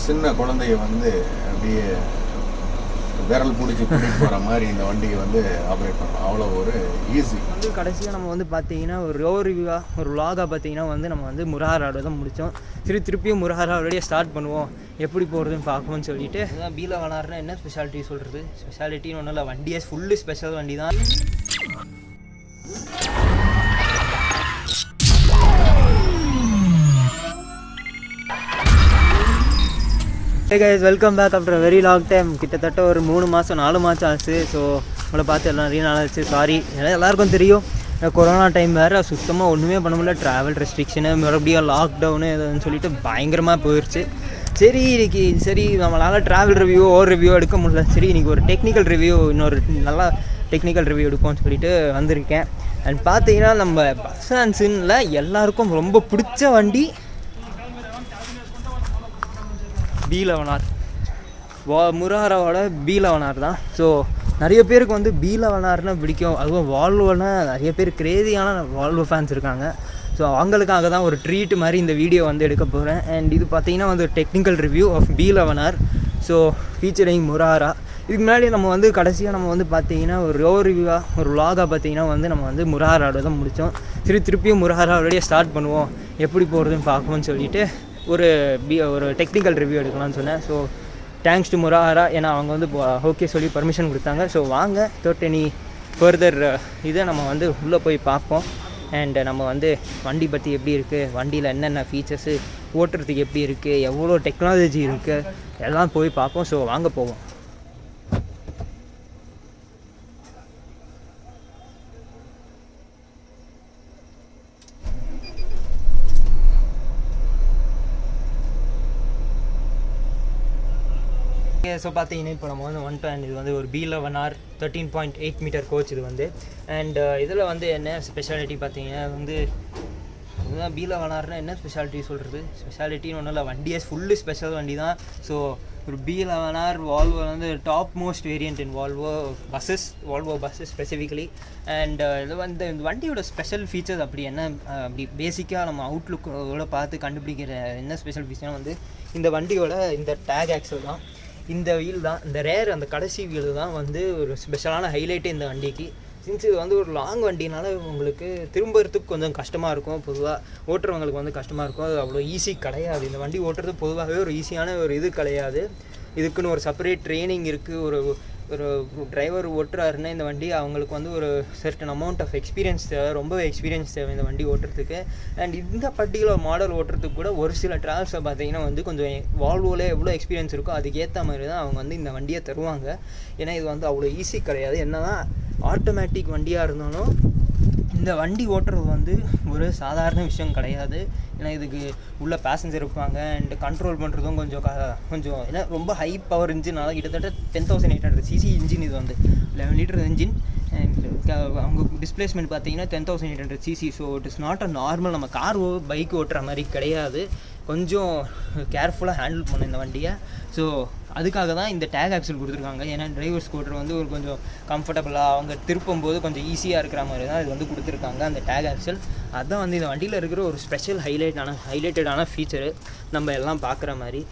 சின்ன குழந்தைய வந்து அப்படியே விரல் பிடிச்சி கூட்டிகிட்டு போகிற மாதிரி இந்த வண்டியை வந்து ஆப்ரேட் பண்ணலாம். அவ்வளோ ஒரு ஈஸி. வந்து கடைசியாக நம்ம வந்து பார்த்தீங்கன்னா ஒரு ரிவ்யூவாக ஒரு vlog-ஆ பார்த்தீங்கன்னா வந்து நம்ம வந்து முரஹராவோட தான் முடித்தோம். திருப்பியும் முரஹராவோடய ஸ்டார்ட் பண்ணுவோம், எப்படி போகிறதுன்னு பார்க்கணும்னு சொல்லிட்டு. அதுதான் பீலா வனார்னா என்ன ஸ்பெஷாலிட்டி சொல்கிறது, ஸ்பெஷாலிட்டின்னு ஒன்றும் இல்லை, வண்டியே ஃபுல்லு ஸ்பெஷல் வண்டி தான். Hey guys, welcome back after a very long time. கிட்டத்தட்ட ஒரு 3 மாதம் 4 மாதம் ஆச்சு. ஸோ உங்களை பார்த்து எல்லாம் நிறைய நாள் ஆச்சு. சாரி, எல்லாருக்கும் தெரியும் கொரோனா டைம் வேறு, சுத்தமாக ஒன்றுமே பண்ண முடியல. ட்ராவல் ரெஸ்ட்ரிக்ஷனு, மறுபடியும் லாக்டவுனு இதுன்னு சொல்லிட்டு பயங்கரமாக போயிடுச்சு. சரி நம்மளால் ட்ராவல் ரிவ்யூ ரிவ்யூ எடுக்க முடியல. சரி இன்றைக்கி ஒரு டெக்னிக்கல் ரிவ்யூ, இன்னொரு நல்லா டெக்னிக்கல் ரிவ்யூ எடுப்போம்னு சொல்லிட்டு வந்திருக்கேன். அண்ட் பார்த்தீங்கன்னா நம்ம பஸ் அன்ஸில் எல்லாருக்கும் ரொம்ப பிடிச்ச வண்டி பீலா வனார். முரஹராவோட பீலா வனார் தான். ஸோ நிறைய பேருக்கு வந்து பீலா வனார்னா பிடிக்கும். அதுவும் வால்வோனா நிறைய பேர் கிரேதியான வால்வோ ஃபேன்ஸ் இருக்காங்க. ஸோ அவங்களுக்காக தான் ஒரு ட்ரீட் மாதிரி இந்த வீடியோ வந்து எடுக்க போகிறேன். அண்ட் இது பார்த்திங்கன்னா வந்து டெக்னிக்கல் ரிவ்யூ ஆஃப் பீலா வனார். ஸோ ஃபீச்சரிங் முரஹரா. இதுக்கு முன்னாடி நம்ம வந்து கடைசியாக நம்ம வந்து பார்த்திங்கன்னா ஒரு ரிவ்யூவாக ஒரு vlog-ஆ பார்த்திங்கன்னா வந்து நம்ம வந்து முரஹராவோட தான் முடித்தோம். திருப்பியும் முரஹராவோடய ஸ்டார்ட் பண்ணுவோம், எப்படி போகிறதுன்னு பார்க்கணும்னு சொல்லிட்டு ஒரு டெக்னிக்கல் ரிவ்யூ எடுக்கலாம்னு சொன்னேன். ஸோ தேங்க்ஸ் டு முரஹரா, ஏன்னா அவங்க வந்து ஓகே சொல்லி பர்மிஷன் கொடுத்தாங்க. ஸோ வாங்க எனி ஃபர்தர் இதை நம்ம வந்து உள்ளே போய் பார்ப்போம். அண்ட் நம்ம வந்து வண்டி பற்றி எப்படி இருக்குது, வண்டியில் என்னென்ன ஃபீச்சர்ஸு, ஓட்டுறதுக்கு எப்படி இருக்குது, எவ்வளோ டெக்னாலஜி இருக்குது, எல்லாம் போய் பார்ப்போம். ஸோ வாங்க போவோம். ஸோ பார்த்தீங்கன்னா இப்போ நம்ம வந்து வந்துட்டோம். இது வந்து ஒரு பீலா வனார் 13.8 மீட்டர் கோச் இது வந்து. அண்ட் இதில் வந்து என்ன ஸ்பெஷாலிட்டி பார்த்தீங்கன்னா வந்து இதுதான் பீலா வனார்னா என்ன ஸ்பெஷாலிட்டி சொல்கிறது, ஸ்பெஷாலிட்டின்னு ஒன்றும் இல்லை, வண்டியே ஃபுல்லு ஸ்பெஷல் வண்டி தான். ஸோ ஒரு பீலா வனார் வால்வோ வந்து top most variant in Volvo buses specifically. And இது வந்து இந்த வண்டியோட ஸ்பெஷல் ஃபீச்சர்ஸ் அப்படி என்ன, அப்படி பேசிக்காக நம்ம அவுட்லுக்கோட பார்த்து கண்டுபிடிக்கிற என்ன ஸ்பெஷல் ஃபீச்சர்னால் வந்து இந்த வண்டியோட இந்த டேக் ஆக்சல் தான், இந்த வீல் தான், இந்த அந்த கடைசி வீல் தான் வந்து ஒரு ஸ்பெஷலான ஹைலைட்டு இந்த வண்டிக்கு. சின்ஸ் இது வந்து ஒரு லாங் வண்டினால உங்களுக்கு திரும்புறதுக்கு கொஞ்சம் கஷ்டமாக இருக்கும், பொதுவாக ஓட்டுறவங்களுக்கு வந்து கஷ்டமாக இருக்கும். அது அவ்வளோ ஈஸி கிடையாது. இந்த வண்டி ஓட்டுறது பொதுவாகவே ஒரு ஈஸியான ஒரு இது கிடையாது. இதுக்குன்னு ஒரு செப்பரேட் ட்ரைனிங் இருக்குது. ஒரு டிரைவர் ஓட்டுறாருன்னா இந்த வண்டி அவங்களுக்கு வந்து ஒரு சர்டன் அமௌண்ட் ஆஃப் எக்ஸ்பீரியன்ஸ் தேவை, ரொம்பவே எக்ஸ்பீரியன்ஸ் தேவை இந்த வண்டி ஓட்டுறதுக்கு. அண்ட் இந்த பர்டிகுலர் மாடல் ஓட்டுறதுக்கு கூட ஒரு சில ட்ராவல்ஸை பார்த்தீங்கன்னா வந்து கொஞ்சம் வால்வோவில் எவ்வளோ எக்ஸ்பீரியன்ஸ் இருக்கோ அதுக்கேற்ற மாதிரி தான் அவங்க வந்து இந்த வண்டியை தருவாங்க. ஏன்னா இது வந்து அவ்வளோ ஈஸி கிடையாது. என்னன்னா ஆட்டோமேட்டிக் வண்டியாக இருந்தாலும் இந்த வண்டி ஓட்டுறது வந்து ஒரு சாதாரண விஷயம் கிடையாது. ஏன்னா இதுக்கு உள்ள பேசஞ்சர் இருப்பாங்க அண்ட் கண்ட்ரோல் பண்ணுறதும் கொஞ்சம் ஏன்னா ரொம்ப ஹை பவர் இன்ஜினால கிட்டத்தட்ட 10,800 cc இன்ஜின். இது வந்து 11 லிட்டர் இன்ஜின். அண்ட் அவங்க டிஸ்பிளேஸ்மெண்ட் பார்த்தீங்கன்னா 10,800 cc. So it is not a normal நம்ம கார் பைக் ஓட்டுற மாதிரி கிடையாது. கொஞ்சம் கேர்ஃபுல்லாக ஹேண்டில் பண்ண இந்த வண்டியை. ஸோ அதுக்காக தான் இந்த டேக் ஆக்சல் கொடுத்துருக்காங்க. ஏன்னா டிரைவர்ஸ் ஓட்டுற வந்து ஒரு கொஞ்சம் கம்ஃபர்டபுளாக அவங்க திருப்பும் போது கொஞ்சம் ஈஸியாக இருக்கிற மாதிரி தான் இது வந்து கொடுத்துருக்காங்க அந்த டேக் ஆக்சல். அதுதான் வந்து இந்த வண்டியில் இருக்கிற ஒரு ஸ்பெஷல் ஹைலைட்டடான ஃபீச்சரு நம்ம எல்லாம் பார்க்குற மாதிரி.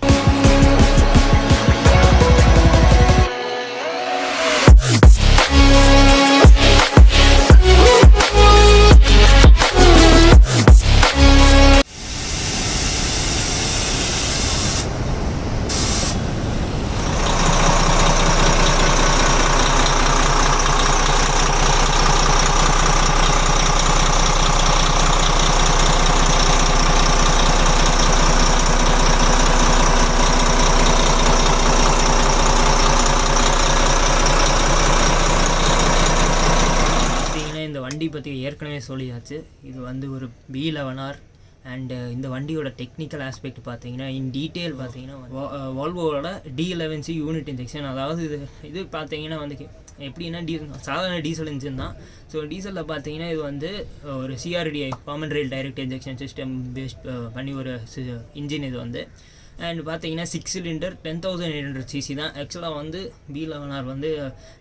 வண்டி பற்றி ஏற்கனவே சொல்லியாச்சு. இது வந்து ஒரு பீலா வனார். அண்டு இந்த வண்டியோட டெக்னிக்கல் ஆஸ்பெக்ட் பார்த்தீங்கன்னா இன் டீட்டெயில் பார்த்தீங்கன்னா வால்வோவோட D11C யூனிட் இன்ஜெக்ஷன். அதாவது இது பார்த்தீங்கன்னா வந்து எப்படின்னா சாதாரண டீசல் இன்ஜின் தான். ஸோ டீசலில் பார்த்தீங்கன்னா இது வந்து ஒரு CRDI common rail direct injection system based பண்ணி ஒரு இன்ஜின் இது வந்து. அண்ட் பார்த்தீங்கன்னா 6 சிலிண்டர் 10,800 cc தான். ஆக்சுவலாக வந்து B11R வந்து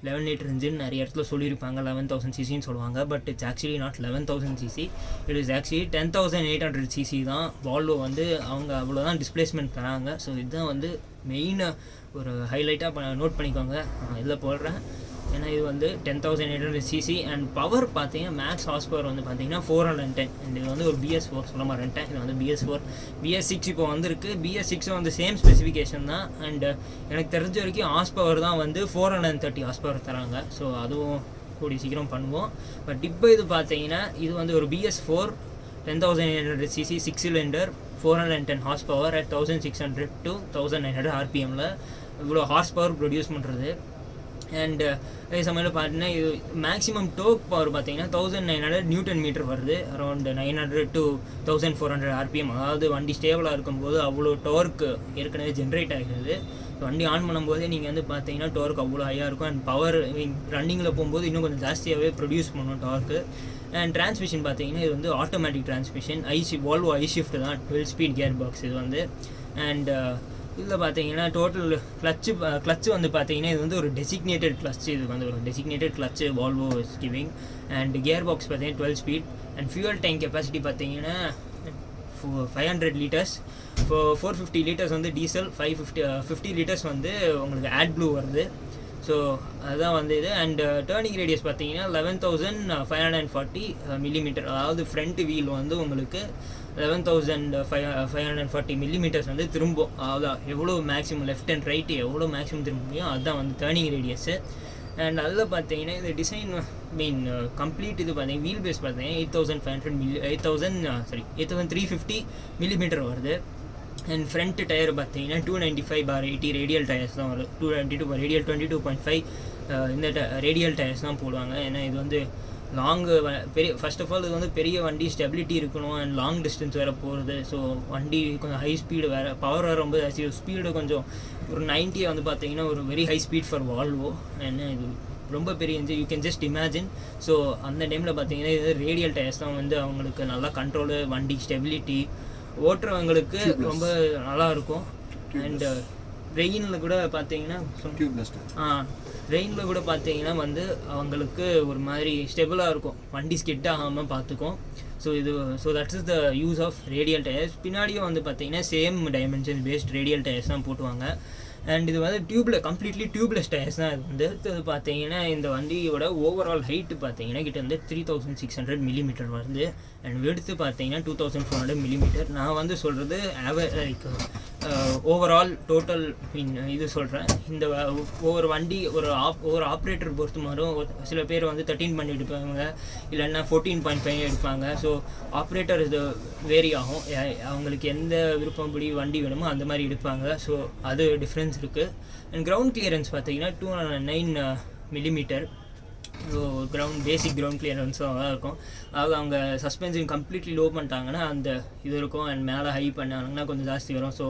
11 லிட்டர் இன்ஜின் நிறைய இடத்துல சொல்லியிருப்பாங்க 11,000 cc சொல்லுவாங்க. But it's actually not 11,000 cc, it is actually 10,800 cc தான். வால்வோ வந்து அவங்க அவ்வளோதான் டிஸ்பிளேஸ்மெண்ட் தராங்க. ஸோ இதுதான் வந்து மெயினாக ஒரு ஹைலைட்டாக நோட் பண்ணிக்கோங்க. இதில் போடுறேன். ஏன்னா இது வந்து 10,800 cc அண்ட் பவர் பார்த்தீங்கன்னா மேக்ஸ் ஹார்ஸ் பவர் வந்து பார்த்தீங்கன்னா 410. அண்ட் இது வந்து ஒரு BS4 சொல்ல மாட்டேன், இது வந்து BS4. BS6 இப்போ வந்துருக்கு. BS6 வந்து சேம் ஸ்பெசிஃபிகேஷன் தான். அண்ட் எனக்கு தெரிஞ்ச வரைக்கும் ஹார்ஸ் பவர் தான் வந்து 430 ஹார்ஸ் பவர் தராங்க. ஸோ அதுவும் கூடி சீக்கிரம் பண்ணுவோம். பட் இப்போ இது பார்த்தீங்கன்னா இது வந்து ஒரு BS4 10,800 cc 6 cylinder 410 horse power at 1600 to 1900 RPMல இவ்வளோ ஹார்ஸ் பவர் ப்ரொடியூஸ் பண்ணுறது. அண்ட் அதே சமயத்தில் பார்த்தீங்கன்னா இது மேக்ஸிமம் டோக் பவர் பார்த்தீங்கன்னா 1900 நியூட்டன் மீட்டர் வருது. Around 900 to 1400 RPM. அதாவது வண்டி ஸ்டேபிளாக இருக்கும்போது அவ்வளோ டோர்க்கு ஏற்கனவே ஜென்ரேட் ஆகிறது. வண்டி ஆன் பண்ணும்போதே நீங்கள் வந்து பார்த்தீங்கன்னா டோர்க் அவ்வளோ ஹையாக இருக்கும். அண்ட் பவர் ரன்னிங்கில் போகும்போது இன்னும் கொஞ்சம் ஜாஸ்தியாகவே ப்ரொடியூஸ் பண்ணும் டார்க்கு. அண்ட் டிரான்ஸ்மிஷன் பார்த்தீங்கன்னா இது வந்து ஆட்டோமேட்டிக் டிரான்ஸ்மிஷன். வால்வோ ஐஷிஃப்ட் தான், 12 ஸ்பீட் கியர் பாக்ஸ் இது வந்து. அண்ட் இதில் பார்த்தீங்கன்னா டோட்டல் கிளச்சு வந்து பார்த்தீங்கன்னா இது வந்து ஒரு டெசிக்னேட்டட் கிளச்சு. இது வந்து ஒரு designated clutch Volvo is giving. And gear box பார்த்தீங்கன்னா 12 speed. And fuel tank capacity பார்த்தீங்கன்னா 500 liters. இப்போ 450 liters வந்து டீசல், 50 liters வந்து உங்களுக்கு AdBlue வருது. ஸோ அதுதான் வந்து இது. அண்ட் டேர்னிங் ரேடியஸ் பார்த்தீங்கன்னா 11,540 மில்லிமீட்டர். அதாவது ஃப்ரண்ட் வீல் வந்து உங்களுக்கு 11,540 மில்லிமீட்டர்ஸ் வந்து திரும்பும். அதான் எவ்வளோ மேக்ஸிமம் லெஃப்ட் அண்ட் ரைட்டு எவ்வளோ மேக்ஸிமம் திரும்ப முடியும் அதுதான் வந்து டேர்னிங் ரேடியஸு. அண்ட் அதில் பார்த்தீங்கன்னா இது டிசைன் கம்ப்ளீட் இது பார்த்தீங்கன்னா வீல் பேஸ் பார்த்தீங்கன்னா 8,350 மில்லிமீட்டர் வருது. அண்ட் ஃப்ரண்ட் டயர் பார்த்தீங்கன்னா 295/80 ரேடியல் டயர்ஸ் தான் வரும். 222 ரேடியல் 22.5 இந்த ரேடியல் டயர்ஸ் தான் போடுவாங்க. ஏன்னா இது வந்து ஃபர்ஸ்ட் ஆஃப் ஆல் இது வந்து பெரிய வண்டி, ஸ்டெபிலிட்டி இருக்கணும். அண்ட் லாங் டிஸ்டன்ஸ் வேறு போகிறது. ஸோ வண்டி கொஞ்சம் ஹை ஸ்பீடு வேறு, பவர் வேறு ரொம்ப ஜாஸ்தி. ஸ்பீடு கொஞ்சம் ஒரு 90 வந்து பார்த்தீங்கன்னா ஒரு very high speed for Volvo. ஏன்னா இது ரொம்ப பெரிய engine, you can just imagine. So அந்த டைமில் பார்த்தீங்கன்னா இது ரேடியல் டயர்ஸ் தான் வந்து அவங்களுக்கு நல்லா கண்ட்ரோலு, வண்டி ஸ்டெபிலிட்டி ஓட்டுறவங்களுக்கு ரொம்ப நல்லா இருக்கும். அண்ட் ரெயினில் கூட பார்த்தீங்கன்னா ரெயினில் கூட பார்த்தீங்கன்னா வந்து அவங்களுக்கு ஒரு மாதிரி ஸ்டெபிளாக இருக்கும், வண்டி ஸ்கிட் ஆகாமல் பார்த்துக்கும். So that's is the use of radial tyres. பின்னாடியும் வந்து பார்த்தீங்கன்னா same dimension based radial tyres தான் போட்டுவாங்க. அண்ட் இது வந்து கம்ப்ளீட்லி டியூப்லெஸ் டயர்ஸ் தான். இது வந்து பார்த்தீங்கன்னா இந்த வண்டியோட ஓவரால் ஹைட்டு பார்த்தீங்கன்னா கிட்ட வந்து 3,600 மில்லிமீட்டர் வருது. அண்ட் வெடுத்து பார்த்தீங்கன்னா 2,400 மில்லிமீட்டர். நான் வந்து சொல்கிறது லைக் ஓவரால் டோட்டல் இது சொல்கிறேன். இந்த ஒவ்வொரு வண்டி ஒவ்வொரு ஆப்ரேட்டர் பொறுத்து மாறும். சில பேர் வந்து 13 பண்ணி எடுப்பாங்க, இல்லைன்னா 14.5 எடுப்பாங்க. ஸோ ஆப்ரேட்டர் இது வேரி ஆகும், அவங்களுக்கு எந்த விருப்பப்படி வண்டி வேணுமோ அந்த மாதிரி எடுப்பாங்க. ஸோ அது டிஃப்ரென்ஸ் இருக்குது. அண்ட் கிரவுண்ட் கிளியரன்ஸ் பார்த்தீங்கன்னா 209 மில்லிமீட்டர். ஸோ பேசிக் கிரவுண்ட் கிளியரன்ஸும் தான் இருக்கும். அதாவது அவங்க சஸ்பென்ஷன் கம்ப்ளீட்லி லோ பண்ணிட்டாங்கன்னா அந்த இது இருக்கும். அண்ட் மேலே ஹை பண்ணாங்கன்னா கொஞ்சம் ஜாஸ்தி வரும். ஸோ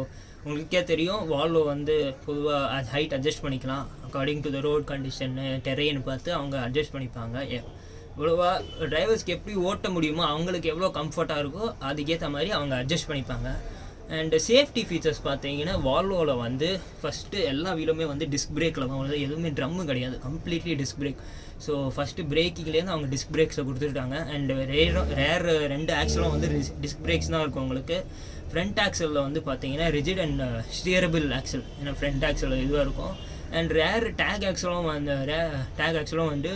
உங்களுக்கே தெரியும் வால்வோ வந்து பொதுவாக ஹைட் அட்ஜஸ்ட் பண்ணிக்கலாம். அக்கார்டிங் டு த ரோட் கண்டிஷன்னு டெரெயின் பார்த்து அவங்க அட்ஜஸ்ட் பண்ணிப்பாங்க. இவ்வளோவா டிரைவர்ஸ்க்கு எப்படி ஓட்ட முடியுமோ, அவங்களுக்கு எவ்வளோ கம்ஃபர்ட்டாக இருக்கோ அதுக்கேற்ற மாதிரி அவங்க அட்ஜஸ்ட் பண்ணிப்பாங்க. அண்ட் சேஃப்டி ஃபீச்சர்ஸ் பார்த்தீங்கன்னா வால்வோவில் வந்து ஃபஸ்ட்டு எல்லா வீலுமே வந்து டிஸ்க் பிரேக்கில் தான் வருது. எதுவுமே ட்ரம்மு கிடையாது, completely disc brake. So first பிரேக்கிங்லேருந்து அவங்க டிஸ்க் பிரேக்ஸை கொடுத்துருக்காங்க. அண்ட் ரேர் 2 ஆக்சலும் வந்து டிஸ்க் பிரேக்ஸ் தான் இருக்கும் உங்களுக்கு. ஃப்ரண்ட் ஆக்சலில் வந்து பார்த்தீங்கன்னா ரிஜிட் அண்ட் ஸ்டியரபிள் ஆக்சல், ஏன்னா ஃப்ரண்ட் ஆக்சல் இதுவாக இருக்கும். அண்ட் ரேர் டேக் ஆக்சலும் வந்து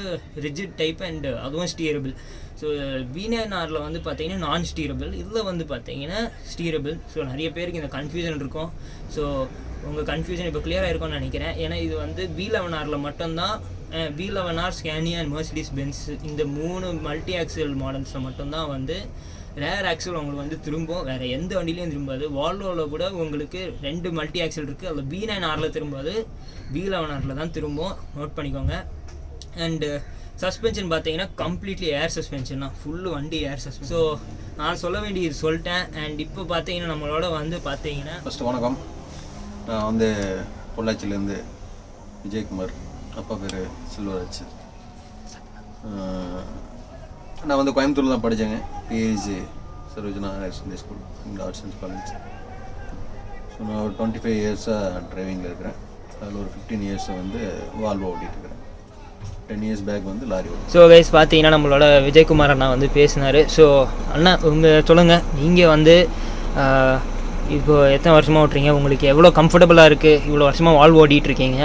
ரிஜிட் டைப் அண்ட் அதுவும் ஸ்டியரபிள். ஸோ V9Rல வந்து பார்த்தீங்கன்னா நான் ஸ்டீரபிள், இதில் வந்து பார்த்தீங்கன்னா ஸ்டீரபிள். ஸோ நிறைய பேருக்கு இந்த கன்ஃபியூஷன் இருக்கும். ஸோ உங்கள் கன்ஃபியூஷன் இப்போ கிளியராக இருக்கும்னு நினைக்கிறேன். ஏன்னா இது வந்து B11Rல மட்டும்தான், B11R, Scania and Mercedes Benz இந்த 3 மல்டி ஆக்சல் மாடல்ஸில் மட்டும்தான் வந்து ரேர் ஆக்சல் உங்களுக்கு வந்து திரும்பும். வேறு எந்த வண்டிலையும் திரும்பாது. வால்வோவில் கூட உங்களுக்கு 2 மல்டி ஆக்சல் இருக்குது, அதில் B9Rல திரும்பாது, B11Rல தான் திரும்பும். நோட் பண்ணிக்கோங்க. அண்டு சஸ்பென்ஷன் பார்த்தீங்கன்னா கம்ப்ளீட்லி ஏர் சஸ்பென்ஷன் தான், ஃபுல்லு வண்டி ஏர் சஸ்பென்ஷன். ஸோ நான் சொல்ல வேண்டியது சொல்லிட்டேன். அண்ட் இப்போ பார்த்தீங்கன்னா நம்மளோட வந்து பார்த்தீங்கன்னா ஃபஸ்ட்டு வணக்கம். நான் வந்து பொள்ளாச்சியிலேருந்து விஜயகுமார், அப்பா பேர் செல்வராஜ். நான் வந்து கோயம்புத்தூரில் தான் படித்தேங்க. பிஹெச்சி சரோஜனா ஹையர் செகண்டரி ஸ்கூல், இந்த ஆர்ட்ஸ் அண்ட் காலேஜ். ஸோ நான் ஒரு 25 இயர்ஸாக டிரைவிங்கில் இருக்கிறேன். அதில் ஒரு 15 இயர்ஸை வந்து வால்வோ ஓட்டிகிட்டு இருக்கிறேன். 10 இயர்ஸ் பேக் வந்து லாரி ஓட்டு. ஸோ கைஸ் பார்த்தீங்கன்னா நம்மளோட விஜயகுமார் அண்ணா வந்து பேசினார். ஸோ அண்ணா சொல்லுங்கள், நீங்கள் வந்து இப்போ எத்தனை வருஷமாக ஓட்டுறீங்க, உங்களுக்கு எவ்வளோ கம்ஃபர்டபுளாக இருக்குது, இவ்வளோ வருஷமாக வால்வோ ஓட்டிகிட்ருக்கீங்க.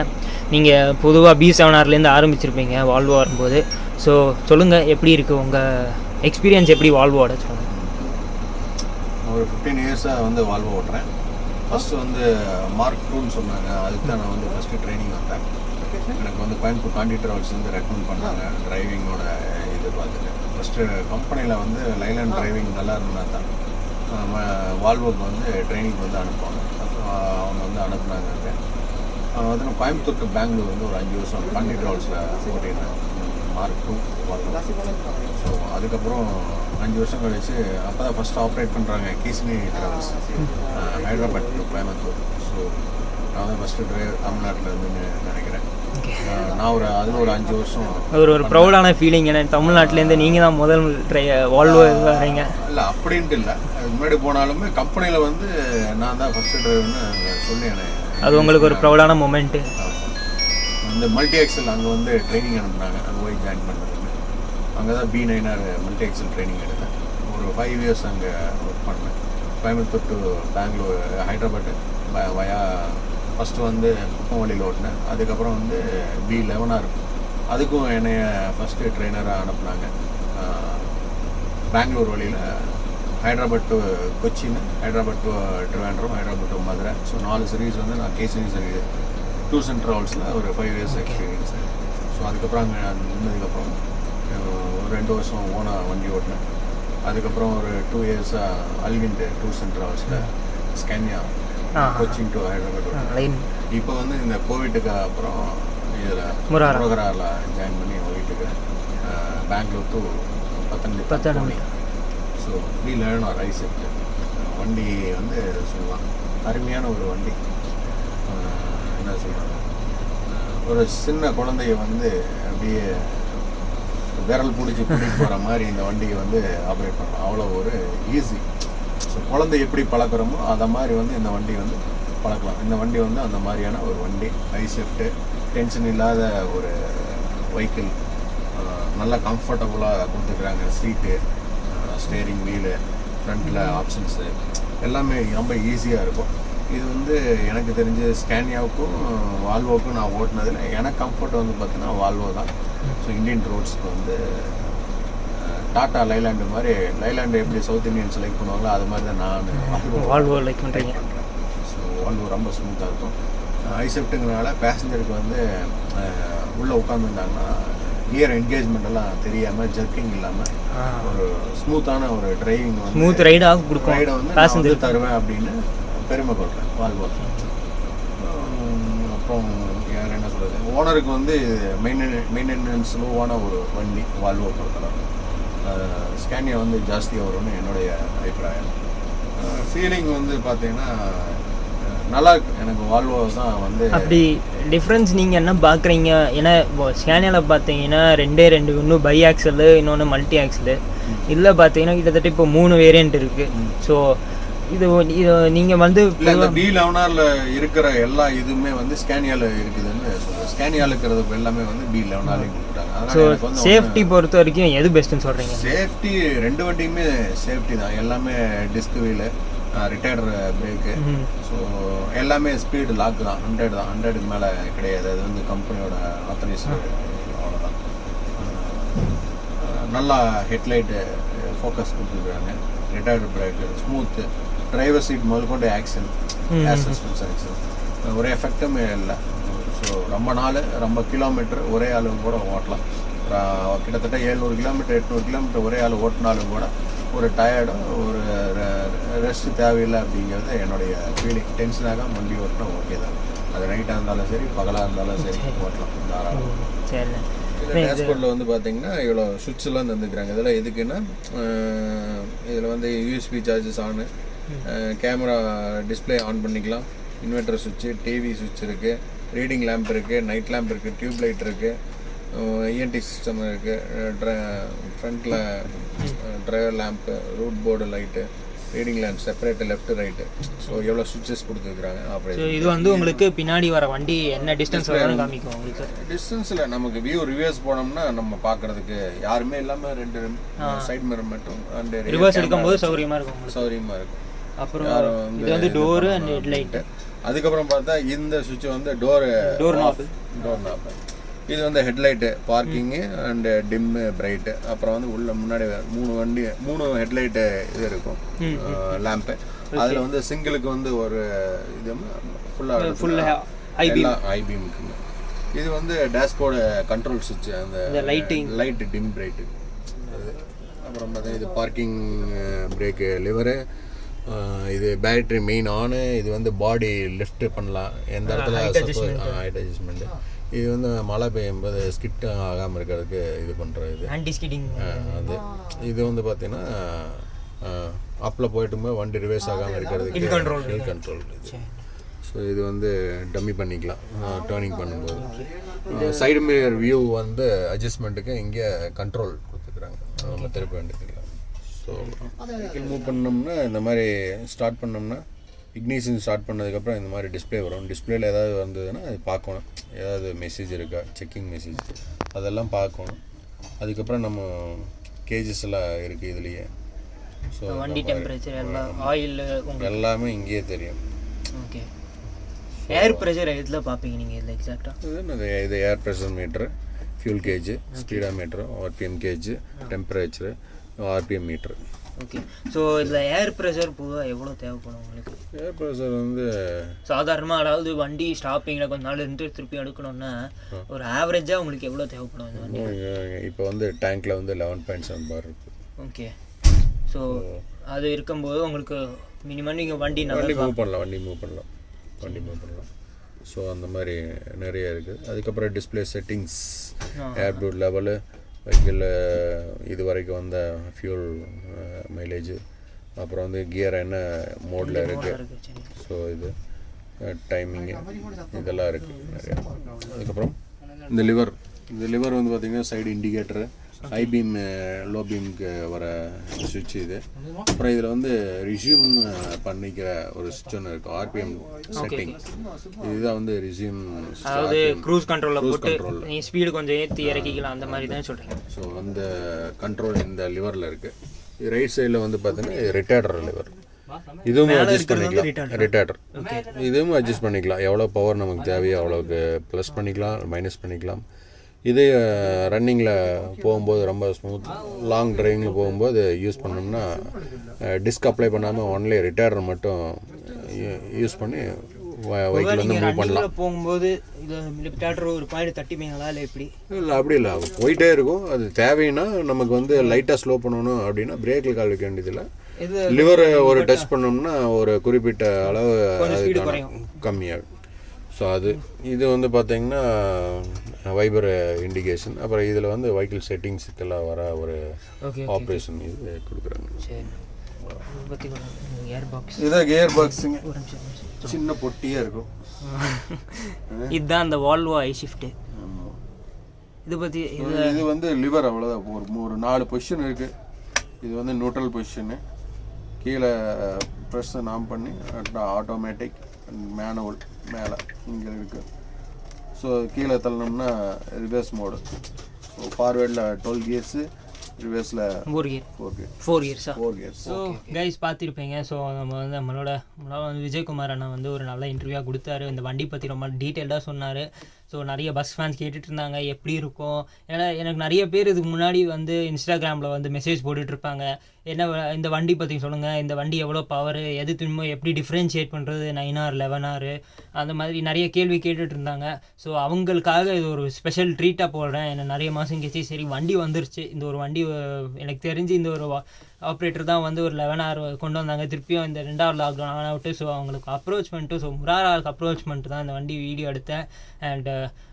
நீங்கள் பொதுவாக B7Rலேருந்து ஆரம்பிச்சிருப்பீங்க வால்வோ வரும்போது. ஸோ சொல்லுங்கள், எப்படி இருக்குது உங்கள் எக்ஸ்பீரியன்ஸ், எப்படி வால்வோட சொல்லுங்கள். ஒரு 15 இயர்ஸாக வந்து வால்வோ ஓட்டுறேன். ஃபஸ்ட்டு வந்து மார்க் 2ன்னு சொன்னாங்க, அதுக்கு தான் நான் வந்து ஃபஸ்ட்டு ட்ரைனிங் வந்தேன். எனக்கு வந்து கோயம்புத்தூர் காண்டி ட்ராவல்ஸ் வந்து ரெக்கமெண்ட் பண்ணாங்க டிரைவிங்கோட இது பார்த்துட்டு. ஃபஸ்ட்டு கம்பெனியில் வந்து லைலாண்ட் டிரைவிங் நல்லா இருந்தா தான் வால்வோக்கு வந்து ட்ரைனிங் வந்து அனுப்புவாங்க. அவங்க வந்து அனுப்புனாங்க. வந்து நான் கோயம்புத்தூர் டு பெங்களூர் வந்து ஒரு 5 வருஷம் காண்டி ட்ராவல்ஸில் ஓட்டியிருந்தேன், மார்க் 2 வால்வோ. ஸோ அதுக்கப்புறம் 5 வருஷம் கழிச்சு அப்போ தான் ஃபஸ்ட்டு ஆப்ரேட் பண்ணுறாங்க கீசினி travels, Hyderabad to Coimbatore. So நான் தான் ஃபஸ்ட்டு டிரைவர் தமிழ்நாட்டில் இருந்துன்னு நினைக்கிறேன். நான் அதில் ஒரு 5 வருஷம் ஒரு ப்ரௌடான ஃபீலிங். ஏன்னா தமிழ்நாட்டிலேருந்து நீங்கள் தான் முதல் வால்வோ வரீங்க. இல்லை அப்படின்ட்டு இல்லை, முன்னாடி போனாலுமே கம்பெனியில் வந்து நான் தான் ஃபஸ்ட்டு டிரைவர்னு சொல்லி அது உங்களுக்கு ஒரு ப்ரௌடான மொமெண்ட்டு. அந்த மல்டி எக்ஸல் அங்கே வந்து ட்ரைனிங் அனுப்புனாங்க, அங்கே போய் ஜாயின் பண்ணுறதுக்கு. அங்கே தான் B9R மல்டி எக்ஸல் ட்ரைனிங் எடுத்தேன். ஒரு 5 இயர்ஸ் அங்கே ஒர்க் பண்ணேன். Coimbatore to Bangalore, Hyderabad via first வந்து குப்பம் வழியில் ஓட்டினேன். அதுக்கப்புறம் வந்து B11R, அதுக்கும் என்னைய ஃபஸ்ட்டு ட்ரெயினராக அனுப்புனாங்க. பெங்களூர் வழியில் Hyderabad to Cochin, Hyderabad to Trivandrum, Hyderabad to Madurai. So 4 series வந்து நான் கேசினி சீரீஸ் டூர்ஸ் அண்ட் ட்ராவல்ஸில் ஒரு 5 இயர்ஸ் எக்ஸ்பீரியன்ஸ். ஸோ அதுக்கப்புறம் அங்கே நின்னதுக்கப்புறம் ஒரு 2 வருஷம் ஓனாக வண்டி ஓட்டினேன். அதுக்கப்புறம் ஒரு 2 இயர்ஸாக அல்விண்ட் டூர்ஸ் அண்ட் ட்ராவல்ஸில் ஸ்கேனியா கொச்சின் டு ஹைதராபாத். இப்போ வந்து இந்த கோவிட்டுக்கு அப்புறம் இதில் முருகராவில் ஜாயின் பண்ணி ஓடிட்டு பெங்களூர் டு பத்தனி. ஸோ B11R ஐசெப்ட் வண்டி வந்து சொல்லலாம் அருமையான ஒரு வண்டி. என்ன சொல்கிறாங்க, ஒரு சின்ன குழந்தைய வந்து அப்படியே விரல் பிடிச்சி கூட்டிகிட்டு போகிற மாதிரி இந்த வண்டியை வந்து ஆப்ரேட் பண்ணலாம். அவ்வளோ ஒரு ஈஸி. ஸோ குழந்தை எப்படி பழக்கிறோமோ அதை மாதிரி வந்து இந்த வண்டி வந்து பழக்கலாம். இந்த வண்டி வந்து அந்த மாதிரியான ஒரு வண்டி. ஐசெஃப்ட்டு, டென்ஷன் இல்லாத ஒரு வெஹிக்கிள், நல்லா கம்ஃபர்டபுளாக கொடுத்துக்கிறாங்க. சீட்டு, ஸ்டேரிங் வீலு, ஃப்ரண்ட்டில் ஆப்ஷன்ஸு எல்லாமே ரொம்ப ஈஸியாக இருக்கும். இது வந்து எனக்கு தெரிஞ்ச ஸ்கேனியாவுக்கும் வால்வோக்கும் நான் ஓட்டினதில் எனக்கு கம்ஃபர்ட் வந்து பார்த்தீங்கன்னா வால்வோ தான். ஸோ இந்தியன் ரோட்ஸ்க்கு வந்து டாட்டா லைலாண்டு மாதிரி, லைலாண்டு எப்படி சவுத் இந்தியன் செலக்ட் பண்ணுவாங்களோ அது மாதிரி தான் நான் வால்வோ லைக் பண்ணுறீங்க. ஸோ வால்வோ ரொம்ப ஸ்மூத்தாக இருக்கும். ஐசெப்ட்டுங்கிறனால பேசஞ்சருக்கு வந்து உள்ளே உட்காந்துருந்தாங்கன்னா கியர் என்கேஜ்மெண்ட் எல்லாம் தெரியாமல், ஜர்க்கிங் இல்லாமல் ஒரு ஸ்மூத்தான ஒரு டிரைவிங் வந்து ஸ்மூத் ரைடாக கொடுக்கும். ரைடை வந்து நான் வந்து தருவேன் அப்படின்னு பெருமை கொள்கிறேன் வால்வோ. அப்புறம் யார் என்ன சொல்கிறது, ஓனருக்கு வந்து மெயின்டெனன்ஸ் லோவான ஒரு வண்டி வால்வோ பொறுத்தளவு. ஸ்கேனியா வந்து ஜாஸ்தியாக வரும்னு என்னுடைய அபிப்பிராயம். ஃபீலிங் வந்து பார்த்தீங்கன்னா நல்லா இருக்கு. எனக்கு வால்வோ தான் வந்து அப்படி டிஃப்ரென்ஸ் நீங்கள் என்ன பார்க்குறீங்க? ஏன்னா ஸ்கேனியாவில் பார்த்தீங்கன்னா 2 இன்னும் பை ஆக்சலு, இன்னொன்று மல்டி ஆக்சலு. இதில் பார்த்தீங்கன்னா கிட்டத்தட்ட இப்போ 3 வேரியண்ட் இருக்குது. ஸோ இது நீங்கள் வந்து இந்த B11Rல இருக்கிற எல்லா இதுவுமே வந்து ஸ்கேனியாவில் இருக்குதுன்னு சொல்லுவேன். ஸ்கேனியாவில் இருக்கிறது எல்லாமே வந்து B11Rலையும் கொடுக்குறாங்க. அதனால் சேஃப்டி பொறுத்த வரைக்கும் எது பெஸ்ட்டுன்னு சொல்கிறீங்க? சேஃப்டி 2 வண்டியுமே சேஃப்டி தான். எல்லாமே disc wheel, retarder brake. So எல்லாமே ஸ்பீடு லாக் தான், 100 தான். 100க்கு மேலே கிடையாது. அது வந்து கம்பெனியோட ஆத்தரைசேஷன், அவ்வளோதான். நல்லா ஹெட்லைட்டு ஃபோக்கஸ் கொடுத்துருக்குறாங்க. Retarder brake, smooth, driver seat முதல் கொண்டு ஆக்ஷன், ஒரே எஃபெக்ட்டுமே இல்லை. ஸோ ரொம்ப நாள், ரொம்ப கிலோமீட்டர் ஒரே ஆளு கூட ஓட்டலாம். கிட்டத்தட்ட 700 கிலோமீட்டர் 800 கிலோமீட்டர் ஒரே ஆள் ஓட்டினாலும் கூட ஒரு டயர்டும் ஒரு ரெஸ்ட் தேவையில்லை அப்படிங்கிறது என்னுடைய ஃபீலிங். டென்ஷனாக வண்டி ஓட்டினா ஓகே தான். அது நைட்டாக இருந்தாலும் சரி, பகலாக இருந்தாலும் சரி ஓட்டலாம் தாராளம். டேஷ்போர்டில் வந்து பார்த்தீங்கன்னா இவ்வளோ சுவிட்செல்லாம் தந்துக்கிறாங்க. இதெல்லாம் எதுக்குன்னா, இதில் வந்து USB charges ஆனு, camera display on பண்ணிக்கலாம், இன்வெர்டர் சுவிட்சு, டிவி சுவிட்ச் இருக்குது, ரீடிங் லேம்ப் இருக்குது, நைட் லேம்ப் இருக்குது, டியூப் லைட் இருக்குது, இஎன்டி சிஸ்டம் இருக்குது, ஃப்ரண்ட்டில் driver lamp, root board light, reading lamp separate left right. So எவ்வளோ சுவிட்சஸ் கொடுத்துருக்குறாங்க ஸோ ஆப்ரேஷன். இது வந்து உங்களுக்கு பின்னாடி வர வண்டி என்ன டிஸ்டன்ஸ் வரும் காமிக்கும் உங்களுக்கு. டிஸ்டன்ஸில் நமக்கு வியூ ரிவர்ஸ் போனோம்னா நம்ம பார்க்குறதுக்கு யாருமே இல்லாமல் 2 சைட் மிரர் மட்டும் அண்ட் ரிவர்ஸ் எடுக்கும்போது சௌகரியமாக இருக்கும் உங்களுக்கு. சௌகரியமாக இருக்கும். அப்புறம் இது வந்து டோரு அண்ட் ஹெட்லைட்டு. அதுக்கப்புறம் பார்த்தா இந்த சுவிட்ச் வந்து டோர் நாப். இது வந்து headlight parking and dim bright. அப்புறம் வந்து உள்ள முன்னாடி 3 ஹெட்லைட்டு இது இருக்கும் லேம்ப்பு. அதில் வந்து சிங்கிளுக்கு வந்து ஒரு இது ஃபுல்லாக ஐபீமுக்கு. இது வந்து டேஷ்போர்டு கண்ட்ரோல் சுவிட்ச், அந்த லைட்டு டிம் பிரைட்டு. அது அப்புறம் பார்த்தா இது பார்க்கிங் பிரேக்கு லிவரு. இது பேட்டரி மெயின் ஆனு. இது வந்து பாடி லிஃப்ட் பண்ணலாம் எந்த இடத்துல ஹைட் அட்ஜஸ்ட்மெண்ட்டு. இது வந்து மழை பெய்யும்போது ஸ்கிட் ஆகாமல் இருக்கிறதுக்கு இது பண்ணுற இது ஆன்டி ஸ்கிட்டிங். அது இது வந்து பார்த்தீங்கன்னா அப்பில் போயிட்டு வண்டி ரிவர்ஸ் ஆகாமல் இருக்கிறதுக்கு ஹில் கண்ட்ரோல் இது. ஸோ இது வந்து டம்மி பண்ணிக்கலாம் டேர்னிங் பண்ணும்போது. சைடு மிரர் வியூ வந்து அட்ஜஸ்ட்மெண்ட்டுக்கு இங்கே கண்ட்ரோல் கொடுத்துக்கிறாங்க, நம்ம திருப்ப வேண்டியதில்லை. ஸோ வெஹிக்கிள் மூவ் பண்ணோம்னா இந்த மாதிரி ஸ்டார்ட் பண்ணோம்னா இக்னிஷன் ஸ்டார்ட் பண்ணதுக்கப்புறம் இந்த மாதிரி டிஸ்பிளே வரும். டிஸ்பிளேயில் ஏதாவது வந்ததுன்னா அது பார்க்கணும், ஏதாவது மெசேஜ் இருக்கா, செக்கிங் மெசேஜ் அதெல்லாம் பார்க்கணும். அதுக்கப்புறம் நம்ம கேஜஸ் எல்லாம் இருக்குது இதுலேயே. ஸோ வண்டி டெம்பரேச்சர் எல்லாம் ஆயில் எல்லாமே இங்கேயே தெரியும். ஓகே. ஏர் ப்ரெஷர் எதில் பார்ப்பீங்க நீங்கள் இதில் எக்ஸாக்டாக? இது air pressure meter, fuel gauge, speedo meter, RPM gauge, temperature, RPM meter. Okay. So இதில் ஏர் ப்ரெஷர் பொதுவாக எவ்வளோ தேவைப்படும் உங்களுக்கு? ஏர் ப்ரெஷர் வந்து சாதாரணமாக அதாவது வண்டி ஸ்டாப்பிங்கில் கொஞ்ச நாள் இருந்து திருப்பி எடுக்கணும்னா ஒரு ஆவரேஜாக உங்களுக்கு எவ்வளோ தேவைப்படும் இந்த வண்டி? இப்போ வந்து டேங்க்கில் வந்து 11.7 பார் இருக்குது. ஓகே. ஸோ அது இருக்கும்போது உங்களுக்கு மினிமம் நீங்கள் வண்டி மூவ் பண்ணலாம். ஸோ அந்த மாதிரி நிறைய இருக்குது. அதுக்கப்புறம் டிஸ்பிளே செட்டிங்ஸ், ஏர்ப்ளூட் லெவலு, வெஹிக்கிள் இது வரைக்கும் வந்த ஃபியூல் மைலேஜ், அப்புறம் வந்து கியர் என்ன மோடில் இருக்குது, ஸோ இது டைமிங்கு இதெல்லாம் இருக்குது நிறையா. அதுக்கப்புறம் இந்த லிவர் வந்து பார்த்திங்கன்னா சைடு இண்டிகேட்டரு, ஐபீம் லோ பீமுக்கு வர சுவிட்ச் இது. அப்புறம் இதில் வந்து ரிசியூம் பண்ணிக்கிற ஒரு சுவிட்ச் ஒன்று இருக்குது, ஆர்பிஎம் செட்டிங். இதுதான் வந்து ரிசியூம், அதாவது க்ரூஸ் கண்ட்ரோல் நீ ஸ்பீடு கொஞ்சம் ஏற்றி இறக்கிக்கலாம் அந்த மாதிரி தான் சொல்கிறீங்க. ஸோ அந்த கண்ட்ரோல் இந்த லிவரில் இருக்குது. இது ரைட் சைடில் வந்து பார்த்தீங்கன்னா ரிட்டார்டர் லிவர். இதுவும் அட்ஜஸ்ட் பண்ணிக்கலாம். ரிட்டார்டர் இதுவும் அட்ஜஸ்ட் பண்ணிக்கலாம், எவ்வளோ பவர் நமக்கு தேவையோ அவ்வளோக்கு ப்ளஸ் பண்ணிக்கலாம், மைனஸ் பண்ணிக்கலாம். இதே ரன்னிங்கில் போகும்போது ரொம்ப ஸ்மூத், லாங் டிரைவிங்கில் போகும்போது யூஸ் பண்ணோம்னா டிஸ்க் அப்ளை பண்ணாமல் ஒன்லி ரிட்டார்டர் மட்டும் யூஸ் பண்ணி வெஹிக்கிள் வந்து மூவ் பண்ணலாம். போகும்போது ரிட்டார்டர் ஒரு பாயிண்ட் தட்டிப்பீங்களா இல்லை எப்படி? இல்லை அப்படி இல்லை, போயிட்டே இருக்கும். அது தேவைன்னா நமக்கு வந்து லைட்டாக ஸ்லோ பண்ணணும் அப்படின்னா பிரேக்கில் கால் வைக்க வேண்டியதில்லை. லிவர் ஒரு டச் பண்ணோம்னா ஒரு குறிப்பிட்ட அளவு கம்மியாகும். ஸோ அது இது வந்து பார்த்திங்கன்னா வைபர் இண்டிகேஷன். அப்புறம் இதில் வந்து வெஹிக்கிள் செட்டிங்ஸுக்கெல்லாம் வர ஒரு ஆப்ரேஷன் இது கொடுக்குறாங்க. இதான் கியர் பாக்ஸுங்க, சின்ன பொட்டியாக இருக்கும். இதுதான் அந்த வால்வோ ஐ ஷிஃப்ட்டு. இது பற்றி இது வந்து லிவர் அவ்வளோதான். ஒரு 4 பொசிஷன் இருக்குது. இது வந்து நியூட்ரல் பொசிஷனு, கீழே ப்ரெஸ்ஸை நாம் பண்ணி ஆட்டோமேட்டிக் மேனுவல் மேலே இங்கே இருக்குது. ஸோ கீழே தள்ளணும்னா ரிவர்ஸ் மோடு. ஸோ ஃபார்வேர்டில் 12 கியர்ஸு, ரிவர்ஸில் 4 கியர்ஸ். ஸோ கைஸ் பார்த்துருப்பீங்க. ஸோ நம்மளோட விஜயகுமார் அண்ணா வந்து ஒரு நல்ல இன்டர்வியூவாக கொடுத்தாரு. இந்த வண்டி பற்றி ரொம்ப டீட்டெயில்டாக சொன்னார். ஸோ நிறைய பஸ் ஃபேன்ஸ் கேட்டுட்டு இருந்தாங்க எப்படி இருக்கும். ஏன்னா எனக்கு நிறைய பேர் இதுக்கு முன்னாடி வந்து இன்ஸ்டாகிராமில் வந்து மெசேஜ் போட்டுட்ருப்பாங்க, என்ன இந்த வண்டி பற்றி சொல்லுங்கள், இந்த வண்டி எவ்வளோ பவர், எது திரும்ப எப்படி டிஃப்ரென்ஷியேட் பண்ணுறது, 9R 11R அந்த மாதிரி நிறைய கேள்வி கேட்டுட்டு இருந்தாங்க. ஸோ அவங்களுக்காக இது ஒரு ஸ்பெஷல் ட்ரீட்டாக போடுறேன். என்ன நிறைய மாதம் கழிச்சு சரி வண்டி வந்துருச்சு. இந்த ஒரு வண்டி எனக்கு தெரிஞ்சு இந்த ஒரு ஆப்ரேட்டர் தான் வந்து ஒரு 11R கொண்டு வந்தாங்க. திருப்பியும் இந்த 2வது லாக்டவுன் அவுட்டு. ஸோ அவங்களுக்கு அப்ரோச் பண்ணிட்டு, ஸோ முராராவுக்கு அப்ரோச் பண்ணிட்டு தான் இந்த வண்டி வீடியோ எடுத்தேன். அண்ட்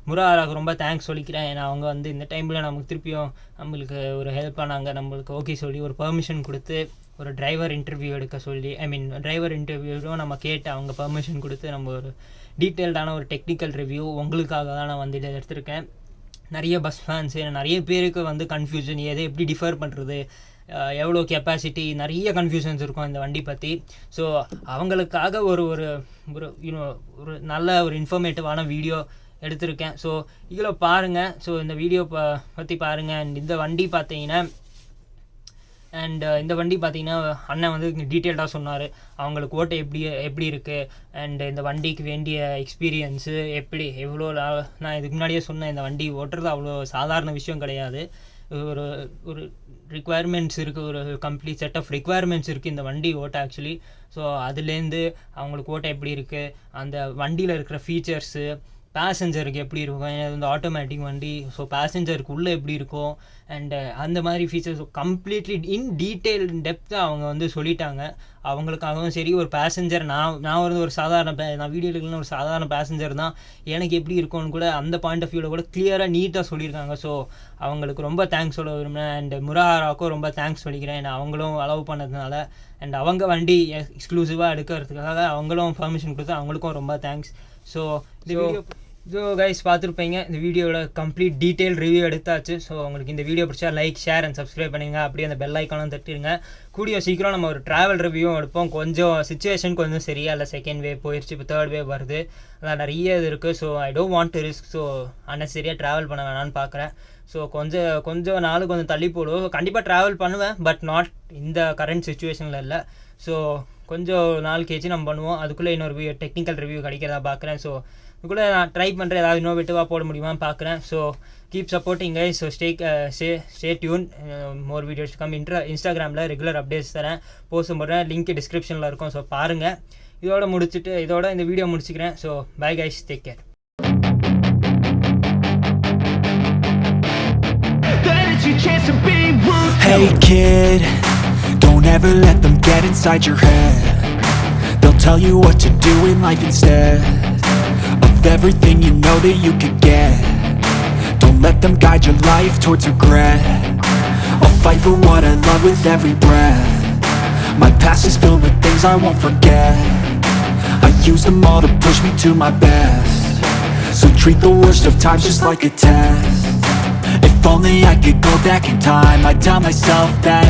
முராராவுக்கு ரொம்ப தேங்க்ஸ் சொல்லிக்கிறேன். ஏன்னா அவங்க வந்து இந்த டைமில் நமக்கு திருப்பியும் நம்மளுக்கு ஒரு ஹெல்ப் பண்ணாங்க. நம்மளுக்கு ஓகே சொல்லி ஒரு பெர்மிஷன் கொடுத்து ஒரு டிரைவர் இன்டர்வியூ எடுக்க சொல்லி, டிரைவர் இன்டர்வியூவும் நம்ம கேட்டு அவங்க பெர்மிஷன் கொடுத்து நம்ம ஒரு டீட்டெயில்டான ஒரு டெக்னிக்கல் ரிவ்யூ உங்களுக்காக தான் நான் வந்து இதை எடுத்திருக்கேன். நிறைய பஸ் ஃபேன்ஸு நிறைய பேருக்கு வந்து கன்ஃபியூஷன், எதை எப்படி டிஃபர் பண்ணுறது, எவ்வளோ கெப்பாசிட்டி, நிறைய கன்ஃபியூஷன்ஸ் இருக்கும் இந்த வண்டி பற்றி. ஸோ அவங்களுக்காக ஒரு ஒரு ஒரு யூனோ ஒரு நல்ல ஒரு இன்ஃபர்மேட்டிவான வீடியோ எடுத்திருக்கேன். ஸோ இதில் பாருங்கள். ஸோ இந்த வீடியோ பற்றி பாருங்கள். அண்ட் இந்த வண்டி பார்த்தீங்கன்னா அண்ணன் வந்து டீட்டெயில்டாக சொன்னார் அவங்களுக்கு ஓட்ட எப்படி இருக்குது அண்ட் இந்த வண்டிக்கு வேண்டிய எக்ஸ்பீரியன்ஸு எவ்வளோ. நான் இதுக்கு முன்னாடியே சொன்னேன், இந்த வண்டி ஓட்டுறது அவ்வளோ சாதாரண விஷயம் கிடையாது. ஒரு ஒரு ரிக்குவயர்மெண்ட்ஸ் இருக்குது, ஒரு கம்ப்ளீட் செட் ஆஃப் ரிக்குவயர்மெண்ட்ஸ் இருக்குது இந்த வண்டி ஓட்ட ஆக்சுவலி. ஸோ அதுலேருந்து அவங்களுக்கு ஓட்ட எப்படி இருக்குது, அந்த வண்டியில் இருக்கிற ஃபீச்சர்ஸு, பேசஞ்சருக்கு எப்படி இருக்கும், இது வந்து ஆட்டோமேட்டிக் வண்டி. ஸோ பேசஞ்சருக்கு உள்ளே எப்படி இருக்கும் அண்டு அந்த மாதிரி ஃபீச்சர்ஸ் கம்ப்ளீட்லி இன் டீட்டெயில் டெப்த்தாக அவங்க வந்து சொல்லிட்டாங்க. அவங்களுக்காகவும் சரி, ஒரு பேசஞ்சர் நான் வந்து ஒரு சாதாரண நான் வீடியோவில் ஒரு சாதாரண பேசஞ்சர் தான், எனக்கு எப்படி இருக்கும்னு கூட அந்த பாயிண்ட் ஆஃப் வியூவில் கூட கிளியராக நீட்டாக சொல்லியிருக்காங்க. ஸோ அவங்களுக்கு ரொம்ப தேங்க்ஸ் சொல்ல விரும்புகிறேன். அண்ட் முராராவுக்கும் ரொம்ப தேங்க்ஸ் சொல்லிக்கிறேன், ஏன்னா அவங்களும் அலோவ் பண்ணதுனால. அண்ட் அவங்க வண்டி எக்ஸ்க்ளூசிவாக எடுக்கிறதுக்காக அவங்களும் பர்மிஷன் கொடுத்து அவங்களுக்கும் ரொம்ப தேங்க்ஸ். ஸோ இந்த வீடியோ கைஸ் பார்த்துருப்பீங்க. இந்த வீடியோவில் கம்ப்ளீட் டீட்டெயில் ரிவ்யூ எடுத்தாச்சு. ஸோ உங்களுக்கு இந்த வீடியோ பிடிச்சா லைக், ஷேர் அண்ட் சப்ஸ்கிரைப் பண்ணுங்க. அப்படியே அந்த பெல் ஐக்கானும் தட்டிடுங்க. கூடிய சீக்கிரம் நம்ம ஒரு ட்ராவல் ரிவ்யூவும் எடுப்போம். கொஞ்சம் சுச்சுவேஷன் கொஞ்சம் சரியா இல்லை, செகண்ட் வேவ் போயிடுச்சு, இப்போ தேர்ட் வேவ் வருது, அதான் நிறைய இது இருக்குது. So I don't want to risk. So அன்னெசரியாக ட்ராவல் பண்ண வேணான்னு பார்க்குறேன். ஸோ கொஞ்சம் நாள் கொஞ்சம் தள்ளி போடுவோம். கண்டிப்பாக ட்ராவல் பண்ணுவேன், பட் நாட் இந்த கரண்ட் சுச்சுவேஷனில் இல்லை. ஸோ கொஞ்சம் நாள் கழிச்சு நம்ம பண்ணுவோம். அதுக்குள்ளே இன்னொரு டெக்னிக்கல் ரிவ்யூ கிடைக்கிறதா பார்க்குறேன். ஸோ இதுக்குள்ளே நான் ட்ரை பண்ணுறேன், ஏதாவது இன்னோவேட்டிவாக போட முடியுமான்னு பார்க்குறேன். So keep supporting guys. So stay tune. More videos come. இன்ஸ்டாகிராமில் ரெகுலர் அப்டேட்ஸ் தரேன், போஸ்ட் பண்ணுறேன். லிங்க் டிஸ்கிரிப்ஷனில் இருக்கும். ஸோ பாருங்கள். இதோட இந்த வீடியோ முடிச்சுக்கிறேன். So bye guys, take care. Hey kid, don't ever let them get inside your head. They'll tell you what to do in life instead of everything you know that you could get. Don't let them guide your life towards regret. I'll fight for what I love with every breath. My past is filled with things I won't forget. I use them all to push me to my best. So treat the worst of times just like a test. If only I could go back in time, I'd tell myself that